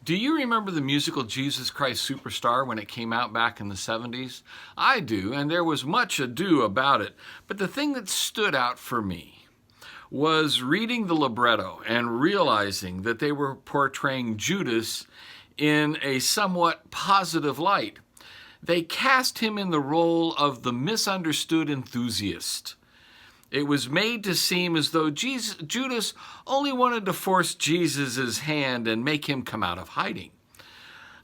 Do you remember the musical Jesus Christ Superstar when it came out back in the 70s? I do, and there was much ado about it. But the thing that stood out for me was reading the libretto and realizing that they were portraying Judas in a somewhat positive light. They cast him in the role of the misunderstood enthusiast. It was made to seem as though Judas only wanted to force Jesus' hand and make him come out of hiding.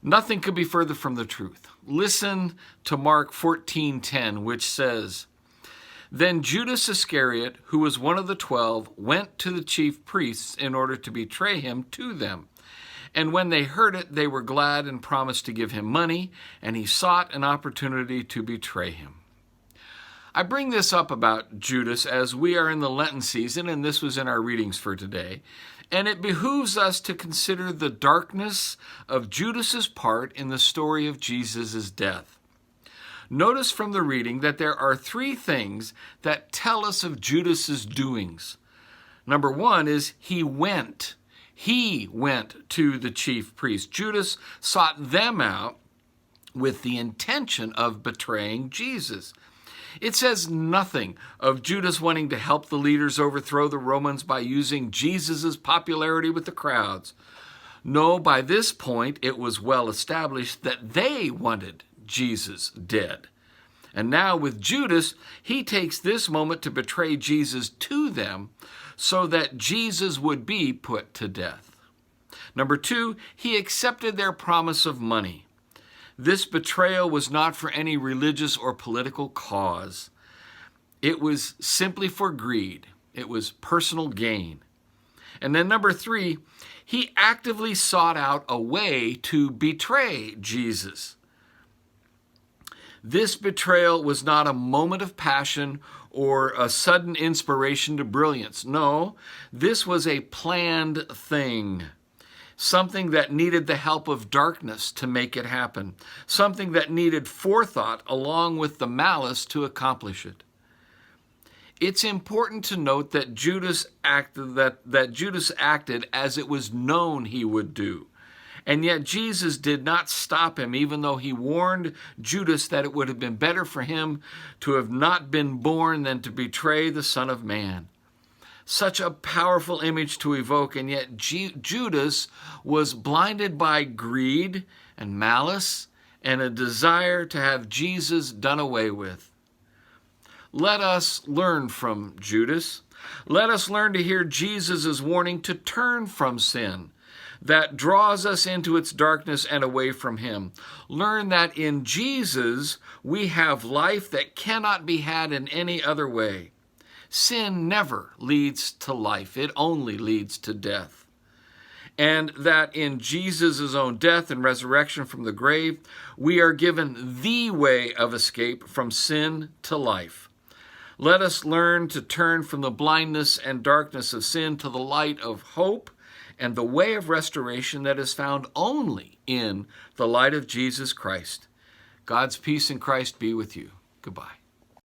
Nothing could be further from the truth. Listen to Mark 14:10, which says, "Then Judas Iscariot, who was one of the 12, went to the chief priests in order to betray him to them. And when they heard it, they were glad and promised to give him money, and he sought an opportunity to betray him." I bring this up about Judas as we are in the Lenten season, and this was in our readings for today, and it behooves us to consider the darkness of Judas's part in the story of Jesus' death. Notice from the reading that there are three things that tell us of Judas's doings. Number one is he went. He went to the chief priests. Judas sought them out with the intention of betraying Jesus. It says nothing of Judas wanting to help the leaders overthrow the Romans by using Jesus' popularity with the crowds. No, by this point, it was well established that they wanted Jesus dead. And now with Judas, he takes this moment to betray Jesus to them so that Jesus would be put to death. Number two, he accepted their promise of money. This betrayal was not for any religious or political cause. It was simply for greed. It was personal gain. And then number three, he actively sought out a way to betray Jesus. This betrayal was not a moment of passion or a sudden inspiration to brilliance. No, this was a planned thing. Something that needed the help of darkness to make it happen. Something that needed forethought along with the malice to accomplish it. It's important to note that Judas acted as it was known he would do. And yet Jesus did not stop him, even though he warned Judas that it would have been better for him to have not been born than to betray the Son of Man. Such a powerful image to evoke, and yet Judas was blinded by greed and malice and a desire to have Jesus done away with. Let us learn from Judas. Let us learn to hear Jesus' warning to turn from sin that draws us into its darkness and away from him. Learn that in Jesus we have life that cannot be had in any other way. Sin never leads to life. It only leads to death. And that in Jesus' own death and resurrection from the grave, we are given the way of escape from sin to life. Let us learn to turn from the blindness and darkness of sin to the light of hope and the way of restoration that is found only in the light of Jesus Christ. God's peace in Christ be with you. Goodbye.